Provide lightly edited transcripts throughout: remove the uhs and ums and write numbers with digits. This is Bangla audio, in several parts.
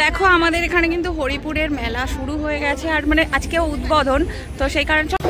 দেখো আমাদের এখানে কিন্তু হরিপুরের মেলা শুরু হয়ে গেছে, আর মানে আজকে উদ্বোধন, তো সেই কারণে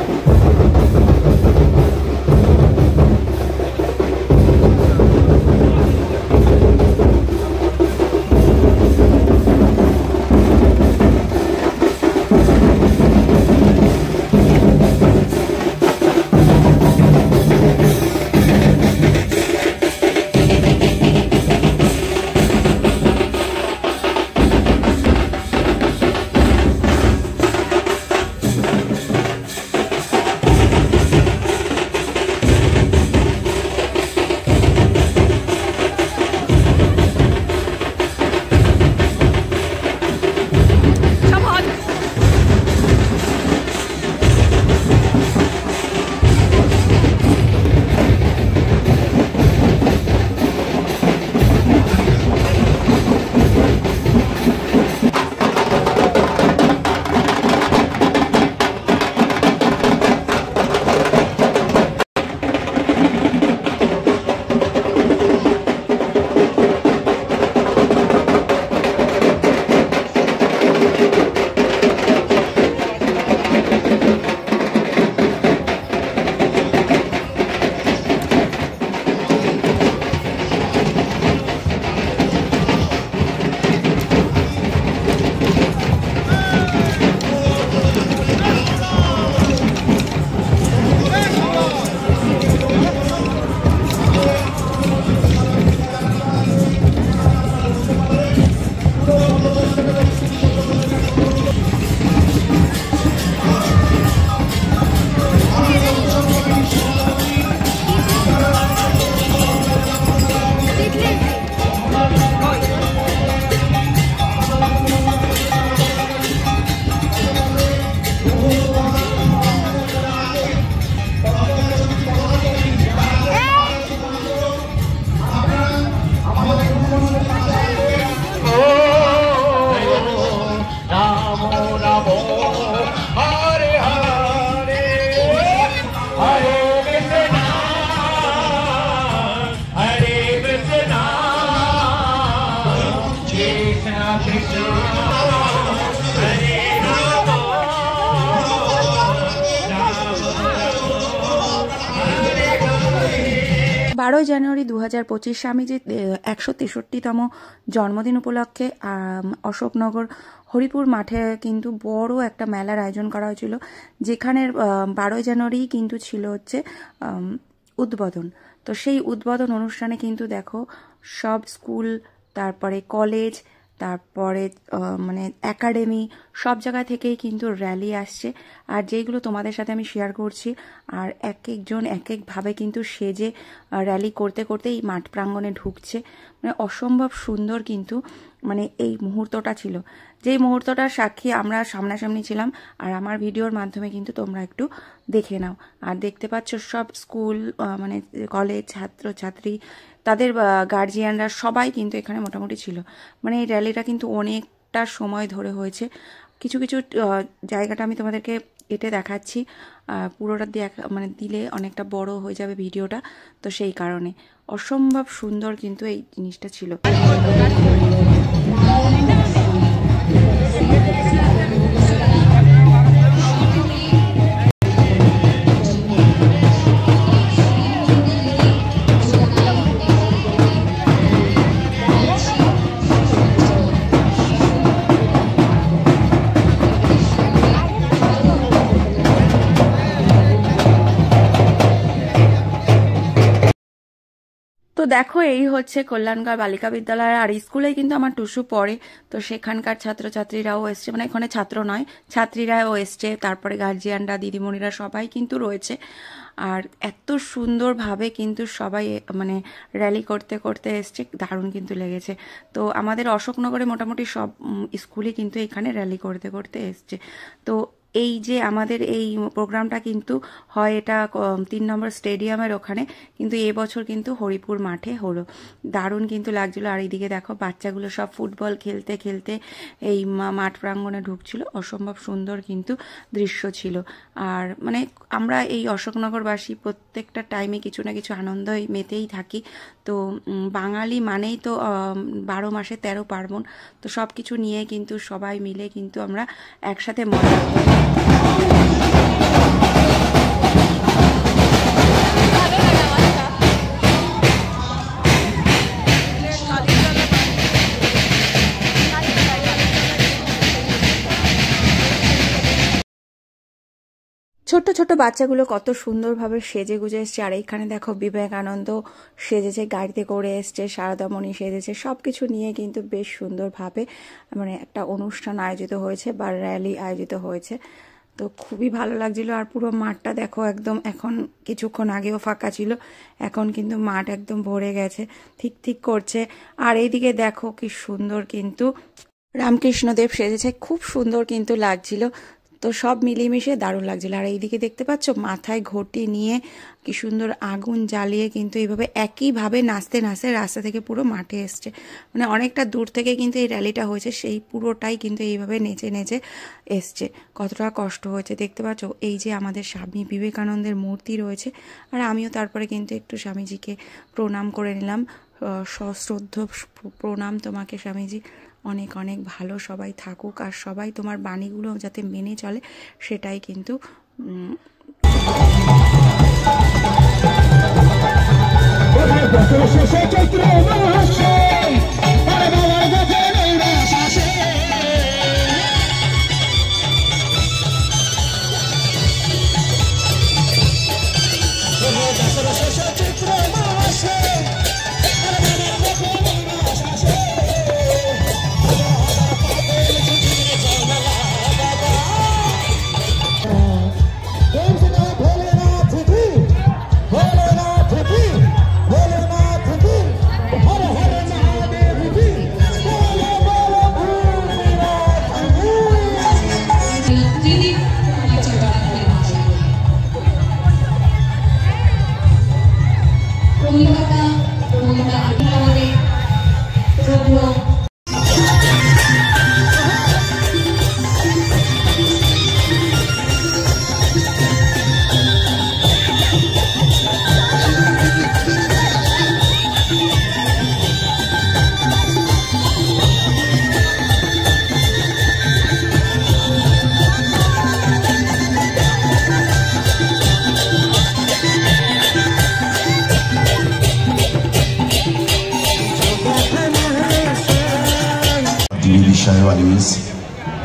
বারোই জানুয়ারি 2025 স্বামীজির 163তম জন্মদিন উপলক্ষে অশোকনগর হরিপুর মাঠে কিন্তু বড় একটা মেলার আয়োজন করা হয়েছিল, যেখানের 12 জানুয়ারি কিন্তু ছিল হচ্ছে উদ্বোধন। তো সেই উদ্বোধন অনুষ্ঠানে কিন্তু দেখো সব স্কুল, তারপরে কলেজ, তারপরে মানে একাডেমি, সব জায়গা থেকেই কিন্তু র্যালি আসছে, আর যেইগুলো তোমাদের সাথে আমি শেয়ার করছি। আর এক একজন এক একভাবে কিন্তু সেজে র্যালি করতে করতে এই মাঠ প্রাঙ্গণে ঢুকছে। মানে অসম্ভব সুন্দর কিন্তু মানে এই মুহূর্তটা ছিল, যেই মুহূর্তটার সাক্ষী আমরা সামনাসামনি ছিলাম। আর আমার ভিডিওর মাধ্যমে কিন্তু তোমরা একটু দেখে নাও। আর দেখতে পাচ্ছ সব স্কুল, মানে কলেজ, ছাত্রছাত্রী, তাদের গার্জিয়ানরা সবাই কিন্তু এখানে মোটামুটি ছিল। মানে এই র্যালিটা কিন্তু অনেকটা সময় ধরে হয়েছে। কিছু কিছু জায়গাটা আমি তোমাদেরকে কেটে দেখাচ্ছি, পুরোটা মানে দিলে অনেকটা বড় হয়ে যাবে ভিডিওটা, তো সেই কারণে অসম্ভব সুন্দর কিন্তু এই জিনিসটা ছিল। তো দেখো এই হচ্ছে কল্যাণগড় বালিকা বিদ্যালয়, আর স্কুলে কিন্তু আমার টুসু পড়ে, তো সেখানকার ছাত্রছাত্রীরাও এসছে, মানে এখানে ছাত্র নয় ছাত্রীরাও এসছে, তারপরে গার্জিয়ানরা, দিদিমণিরা সবাই কিন্তু রয়েছে। আর এত সুন্দরভাবে কিন্তু সবাই মানে র্যালি করতে করতে এসছে, দারুণ কিন্তু লেগেছে। তো আমাদের অশোকনগরে মোটামুটি সব স্কুলই কিন্তু এখানে র্যালি করতে করতে এসছে। তো এই যে আমাদের এই প্রোগ্রামটা কিন্তু হয় এটা 3 নম্বর স্টেডিয়ামের ওখানে, কিন্তু এবছর কিন্তু হরিপুর মাঠে হলো। দারুণ কিন্তু লাগছিল। আর এইদিকে দেখো বাচ্চাগুলো সব ফুটবল খেলতে খেলতে এই মাঠ প্রাঙ্গণে ঢুকছিল। অসম্ভব সুন্দর কিন্তু দৃশ্য ছিল। আর মানে আমরা এই অশোকনগরবাসী প্রত্যেকটা টাইমে কিছু না কিছু আনন্দ মেতেই থাকি। তো বাঙালি মানেই তো 12 মাসে 13 পার্বণ। তো সব কিছু নিয়ে কিন্তু সবাই মিলে কিন্তু আমরা একসাথে মজা করি। ছোট্ট ছোট্ট বাচ্চাগুলো কত সুন্দরভাবে সেজে গুজে এসছে। আর এইখানে দেখো বিবেকানন্দ সেজেছে, গাড়িতে করে এসছে, সারদামণি সেজেছে, সব কিছু নিয়ে কিন্তু বেশ সুন্দরভাবে মানে একটা অনুষ্ঠান আয়োজিত হয়েছে বা র্যালি আয়োজিত হয়েছে। তো খুবই ভালো লাগছিল। আর পুরো মাঠটা দেখো একদম, এখন কিছুক্ষণ আগেও ফাঁকা ছিল, এখন কিন্তু মাঠ একদম ভরে গেছে, ঠিক ঠিক করছে। আর এইদিকে দেখো কি সুন্দর কিন্তু রামকৃষ্ণদেব সেজেছে, খুব সুন্দর কিন্তু লাগছিল। তো সব মিলিয়ে দারুণ লাগছিল। আর এইদিকে দেখতে পাচ্ছ মাথায় ঘটি নিয়ে কি সুন্দর আগুন জ্বালিয়ে কিন্তু এইভাবে একইভাবে নাচতে নাচতে রাস্তা থেকে পুরো মাঠে এসছে। মানে অনেকটা দূর থেকে কিন্তু এই র্যালিটা হয়েছে, সেই পুরোটাই কিন্তু এইভাবে নেচে নেচে এসছে। কতটা কষ্ট হয়েছে দেখতে পাচ্ছ। এই যে আমাদের স্বামী বিবেকানন্দের মূর্তি রয়েছে, আর আমিও তারপরে কিন্তু একটু স্বামীজিকে প্রণাম করে নিলাম। সশ্রদ্ধ প্রণাম তোমাকে স্বামীজি, অনেক অনেক ভালো সবাই থাকুক, আর সবাই তোমার বাণীগুলো যাতে মেনে চলে সেটাই কিন্তু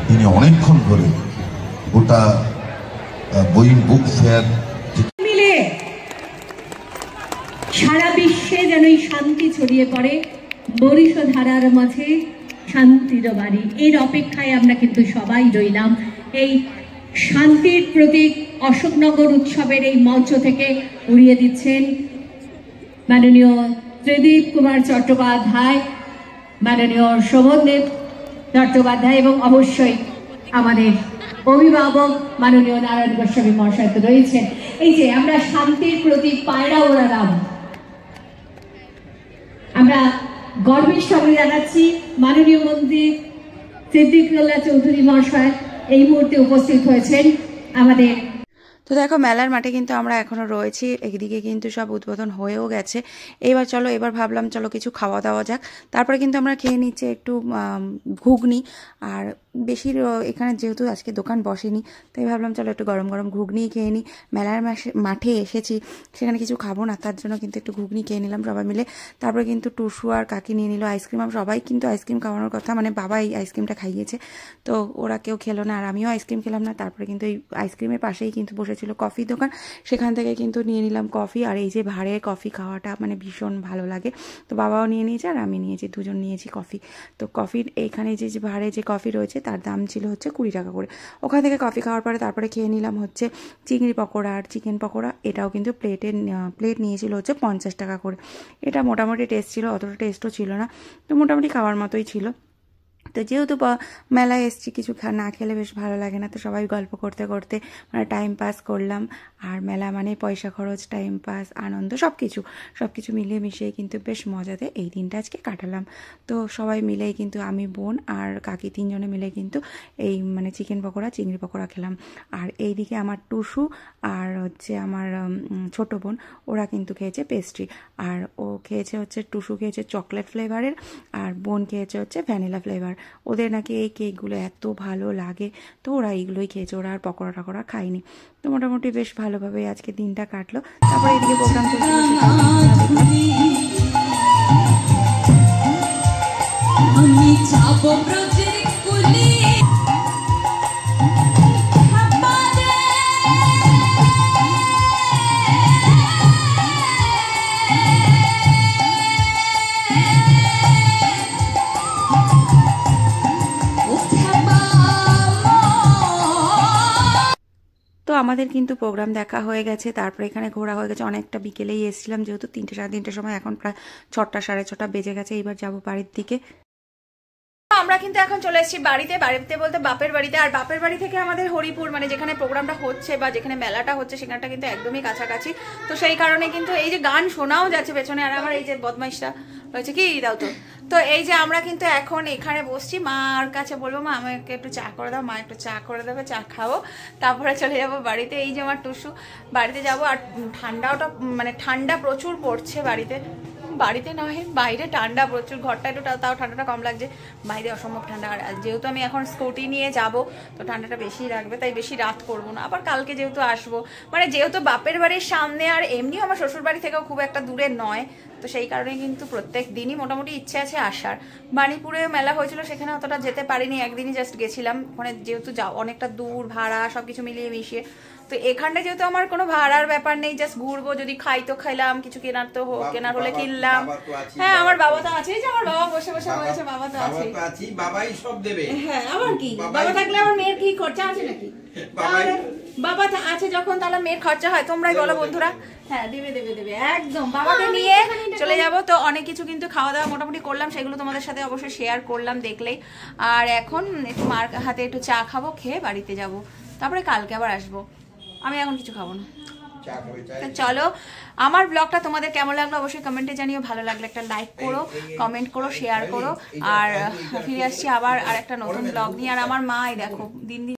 তিনি অনেকক্ষণ ধরে গোটা বই বুক ফেয়ার মিলে সারা বিশ্বে যেন এই শান্তি ছড়িয়ে পড়ে, বরিশধারার মাঝে শান্তির বাড়ি, এর অপেক্ষায় আমরা কিন্তু সবাই রইলাম। এই শান্তির প্রতীক অশোকনগর উৎসবের এই মঞ্চ থেকে উড়িয়ে দিচ্ছেন মাননীয় ত্রিদীপ কুমার চট্টোপাধ্যায়, মাননীয় শোভনদেব চট্টোপাধ্যায় এবং অবশ্যই আমাদের অভিভাবক মাননীয় নারায়ণ গোস্বামী মহাশয় তো রয়েছেন। এই যে আমরা শান্তির প্রতীক পায়রা ওড়ালাম, আমরা গর্বের সঙ্গে জানাচ্ছি মাননীয় মন্ত্রী সিদ্দিকুল্লাহ চৌধুরী মহাশয় এই মুহূর্তে উপস্থিত হয়েছেন আমাদের। তো দেখো মেলার মাঠে কিন্তু আমরা এখনো রয়েছি, একদিকে কিন্তু সব উদ্বোধন হয়েও গেছে। এবার ভাবলাম চলো কিছু খাওয়া দাওয়া যাক। তারপরে কিন্তু আমরা খেয়ে নিচ্ছি একটু ঘুগনি। আর বেশি এখানে যেহেতু আজকে দোকান বসেনি, তাই ভাবলাম চলো একটু গরম গরম ঘুগনি খেয়ে নিই। মেলার মাঠে এসেছি, সেখানে কিছু খাবো না, তার জন্য কিন্তু একটু ঘুগনি খেয়ে নিলাম সবাই মিলে। তারপরে কিন্তু টুসু আর কাকি নিয়ে নিল আইসক্রিম। সবাই কিন্তু আইসক্রিম খাওয়ানোর কথা, মানে বাবা এই আইসক্রিমটা খাইয়েছে, তো ওরা কেউ খেলো না আর আমিও আইসক্রিম খেলাম না। তারপরে কিন্তু এই আইসক্রিমের পাশেই কিন্তু বসেছিল কফি দোকান, সেখান থেকে কিন্তু নিয়ে নিলাম কফি। আর এই যে ভাঁড়ে কফি খাওয়াটা মানে ভীষণ ভালো লাগে, তো বাবাও নিয়ে নিয়েছে আর আমি নিয়েছি, দুজন নিয়েছি কফি। তো কফির এখানে যে ভাঁড়ে যে কফি রয়েছে তার দাম ছিল হচ্ছে 20 টাকা করে। ওখান থেকে কফি খাওয়ার পরে তারপরে খেয়ে নিলাম হচ্ছে চিংড়ি পকোড়া আর চিকেন পকোড়া। এটাও কিন্তু প্লেট নিয়েছিল হচ্ছে 50 টাকা করে। এটা মোটামুটি টেস্ট ছিল, অতটা টেস্টও ছিল না, তো মোটামুটি খাওয়ার মতোই ছিল। তো যেহেতু মেলায় এসছি কিছু না খেলে বেশ ভালো লাগে না, তো সবাই গল্প করতে করতে মানে টাইম পাস করলাম। আর মেলা মানে পয়সা খরচ, টাইম পাস, আনন্দ সব কিছু মিলিয়ে মিশিয়ে কিন্তু বেশ মজাতে এই দিনটা আজকে কাটালাম। তো সবাই মিলেই কিন্তু আমি, বোন আর কাকি তিনজনে মিলে কিন্তু এই মানে চিকেন পকোড়া, চিংড়ি পকোড়া খেলাম। আর এইদিকে আমার টুসু আর হচ্ছে আমার ছোট বোন, ওরা কিন্তু খেয়েছে পেস্ট্রি। আর ও খেয়েছে হচ্ছে, টুসু খেয়েছে চকলেট ফ্লেভারের, আর বোন খেয়েছে হচ্ছে ভ্যানিলা ফ্লেভার। ওদের নাকি এই কেকগুলো এত ভালো লাগে, তো ওরা এইগুলোই খেয়েছে, ওরা আর পকোড়া টকোড়া খায়নি। তো মোটামুটি বেশ ভালোভাবে আজকে দিনটা কাটলো। তারপরে এদিকে প্রোগ্রাম চলছিল, তো আমাদের কিন্তু প্রোগ্রাম দেখা হয়ে গেছে। তারপরে এখানে ঘোরা হয়ে গেছে, অনেকটা বিকেলেই এসেছিলাম, যেহেতু 3টে সাড়ে 3টের সময়, এখন প্রায় 6টা সাড়ে 6টা বেজে গেছে। এইবার যাবো বাড়ির দিকে। আমরা কিন্তু এখন চলে এসেছি বাড়িতে বলতে বাপের বাড়িতে। আর বাপের বাড়ি থেকে আমাদের হরিপুর মানে যেখানে প্রোগ্রামটা হচ্ছে বা যেখানে মেলাটা হচ্ছে সেখানটা কিন্তু একদমই কাছাকাছি। তো সেই কারণে কিন্তু এই যে গান শোনাও যাচ্ছে পেছনে, আর আমার এই যে বদমাইশটা রয়েছে, কি দাও তো এই যে আমরা কিন্তু এখন এখানে বসছি, মার কাছে বলবো মা আমাকে একটু চা করে দাও, মা একটু চা করে দেবে, চা খাবো, তারপরে চলে যাবো বাড়িতে। এই যে আমার টুসু, বাড়িতে যাবো। আর ঠান্ডাটা মানে ঠান্ডা প্রচুর পড়ছে বাড়িতে নয়, বাইরে ঠান্ডা প্রচুর। ঘরটা একটু তাও ঠান্ডাটা কম লাগছে, বাইরে অসম্ভব ঠান্ডা। আর যেহেতু আমি এখন স্কুটি নিয়ে যাব, তো ঠান্ডাটা বেশি লাগবে, তাই বেশি রাত করবো না। আবার কালকে যেহেতু আসবো, মানে যেহেতু বাপের বাড়ির সামনে, আর এমনিও আমার শ্বশুর বাড়ি থেকেও খুব একটা দূরে নয়, তো সেই কারণে কিন্তু প্রত্যেক দিনই মোটামুটি ইচ্ছে আছে আসার। বাণীপুরে মেলা হয়েছিল, সেখানে অতটা যেতে পারিনি, একদিনই জাস্ট গেছিলাম। ওখানে যেহেতু অনেকটা দূর, ভাড়া সব কিছু মিলিয়ে মিশিয়ে, তো এখানটা যেহেতু আমার কোনো ভাড়ার ব্যাপার নেই, জাস্ট ঘুরবো, যদি খাই তো খাইলাম, কিছু কেনার হলে কিনলাম। হ্যাঁ, আমার বাবা তো আছে, যে আমার বাবা বসে বসে বলছে বাবা তো আছে, বাবাই সব দেবে। হ্যাঁ, আবার কি, বাবা থাকলে আমার মেয়ের কি খরচা আছে নাকি? বাবা আছে যখন, তাহলে মেয়ের খরচা হয়, তোমরাই বলো বন্ধুরা। হ্যাঁ, দেবে একদম, বাবাকে নিয়ে চলে যাব। তো অনেক কিছু কিন্তু খাওয়া দাওয়া মোটামুটি করলাম, সেগুলো তোমাদের সাথে অবশ্যই শেয়ার করলাম দেখলেই। আর এখন একটু মার হাতে একটু চা খাবো, খেয়ে বাড়িতে যাব, তারপরে কালকে আবার আসবো। আমি এখন কিছু খাবো না। চলো, আমার ব্লগটা তোমাদের কেমন লাগলো অবশ্যই কমেন্টে জানিও। ভালো লাগলে একটা লাইক করো, কমেন্ট করো, শেয়ার করো। আর ফিরে আসছি আবার আর একটা নতুন ব্লগ নিয়ে। আর আমার মা দেখো দিন দিন